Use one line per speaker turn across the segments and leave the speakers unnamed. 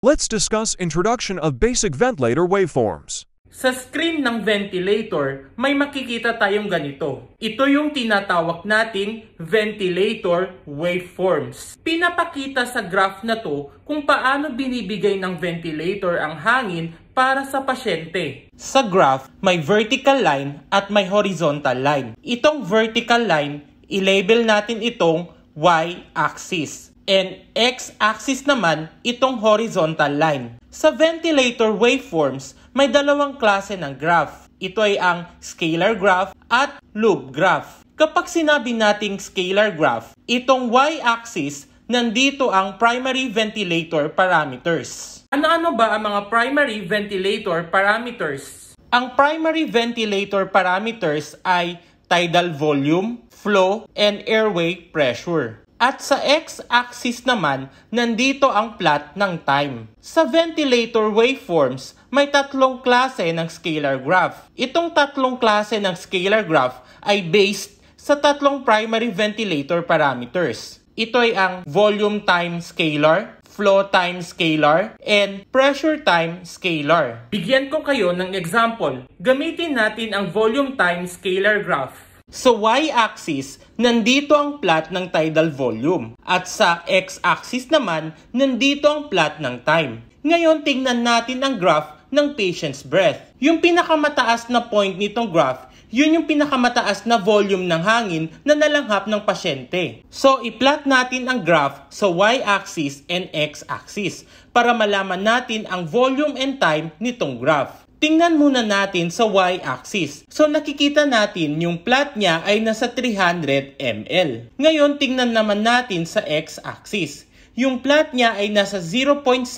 Let's discuss introduction of basic ventilator waveforms.
Sa screen ng ventilator, may makikita tayong ganito. Ito yung tinatawag nating ventilator waveforms. Pinapakita sa graph na to kung paano binibigay ng ventilator ang hangin para sa pasyente. Sa graph, may vertical line at may horizontal line. Itong vertical line, i-label natin itong y-axis. And x-axis naman itong horizontal line. Sa ventilator waveforms, may dalawang klase ng graph. Ito ay ang scalar graph at loop graph. Kapag sinabi nating scalar graph, itong y-axis, nandito ang primary ventilator parameters. Ano-ano ba ang mga primary ventilator parameters? Ang primary ventilator parameters ay tidal volume, flow, and airway pressure. At sa x-axis naman, nandito ang plot ng time. Sa ventilator waveforms, may tatlong klase ng scalar graph. Itong tatlong klase ng scalar graph ay based sa tatlong primary ventilator parameters. Ito ay ang volume time scalar, flow time scalar, and pressure time scalar. Bigyan ko kayo ng example. Gamitin natin ang volume time scalar graph. Sa y-axis, nandito ang plot ng tidal volume. At sa x-axis naman, nandito ang plot ng time. Ngayon, tingnan natin ang graph ng patient's breath. Yung pinakamataas na point nitong graph, yun yung pinakamataas na volume ng hangin na nalanghap ng pasyente. So, i-plot natin ang graph sa y-axis and x-axis para malaman natin ang volume and time nitong graph. Tingnan muna natin sa y-axis. So nakikita natin yung plot niya ay nasa 300 ml. Ngayon tingnan naman natin sa x-axis. Yung plot niya ay nasa 0.6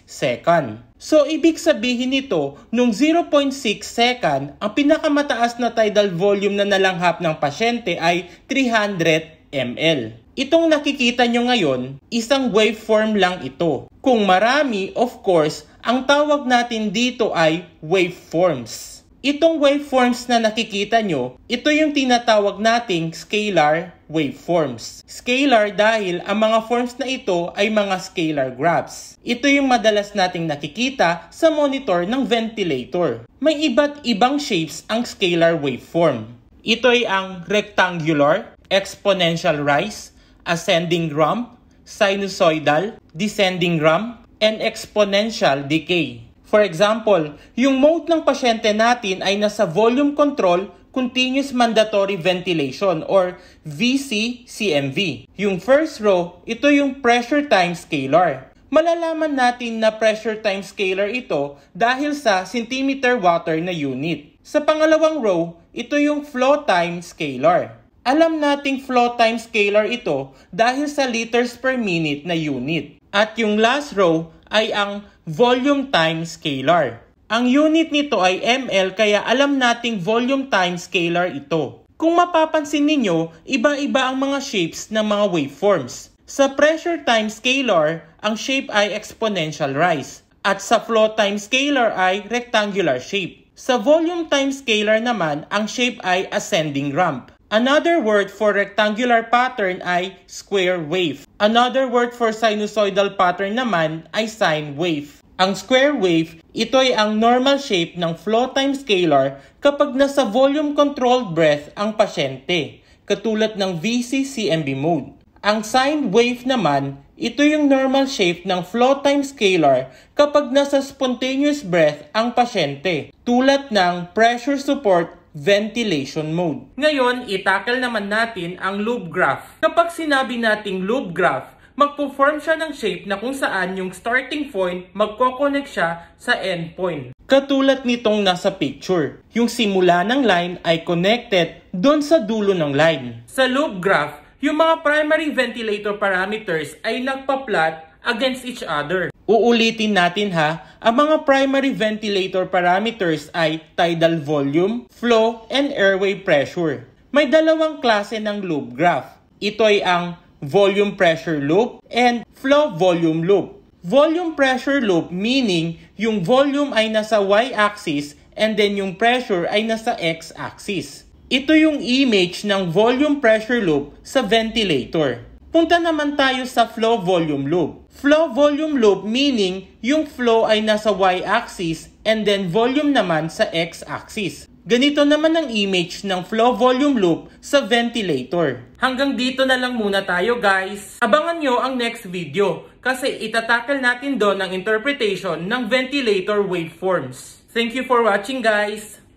second. So ibig sabihin nito, nung 0.6 second, ang pinakamataas na tidal volume na nalanghap ng pasyente ay 300 ml. Itong nakikita nyo ngayon, isang waveform lang ito. Kung marami, of course, ang tawag natin dito ay waveforms. Itong waveforms na nakikita nyo, ito yung tinatawag nating scalar waveforms. Scalar dahil ang mga forms na ito ay mga scalar graphs. Ito yung madalas nating nakikita sa monitor ng ventilator. May iba't ibang shapes ang scalar waveform. Ito ay ang rectangular, exponential rise, ascending ramp, sinusoidal, descending ramp, and exponential decay. For example, yung mode ng pasyente natin ay nasa volume control continuous mandatory ventilation or VC-CMV. Yung first row, ito yung pressure time scalar. Malalaman natin na pressure time scalar ito dahil sa centimeter water na unit. Sa pangalawang row, ito yung flow time scalar. Alam nating flow time scalar ito dahil sa liters per minute na unit. At yung last row ay ang volume time scalar. Ang unit nito ay ml kaya alam nating volume time scalar ito. Kung mapapansin ninyo, iba-iba ang mga shapes ng mga waveforms. Sa pressure time scalar, ang shape ay exponential rise. At sa flow time scalar ay rectangular shape. Sa volume time scalar naman, ang shape ay ascending ramp. Another word for rectangular pattern ay square wave. Another word for sinusoidal pattern naman ay sine wave. Ang square wave, ito ay ang normal shape ng flow time scalar kapag nasa volume controlled breath ang pasyente, katulad ng VC-CMV mode. Ang sine wave naman, ito yung normal shape ng flow time scalar kapag nasa spontaneous breath ang pasyente, tulad ng pressure support ventilation mode. Ngayon, itakal naman natin ang loop graph. Kapag sinabi nating loop graph, magpo-form siya ng shape na kung saan yung starting point magko-connect siya sa end point. Katulad nitong nasa picture, yung simula ng line ay connected doon sa dulo ng line. Sa loop graph, yung mga primary ventilator parameters ay nagpa-plot against each other. Uulitin natin ha, ang mga primary ventilator parameters ay tidal volume, flow, and airway pressure. May dalawang klase ng loop graph. Ito ay ang volume pressure loop and flow volume loop. Volume pressure loop meaning yung volume ay nasa y-axis and then yung pressure ay nasa x-axis. Ito yung image ng volume pressure loop sa ventilator. Punta naman tayo sa flow volume loop. Flow volume loop meaning yung flow ay nasa y-axis and then volume naman sa x-axis. Ganito naman ang image ng flow volume loop sa ventilator. Hanggang dito na lang muna tayo guys. Abangan nyo ang next video kasi itatakal natin doon ang interpretation ng ventilator waveforms. Thank you for watching guys!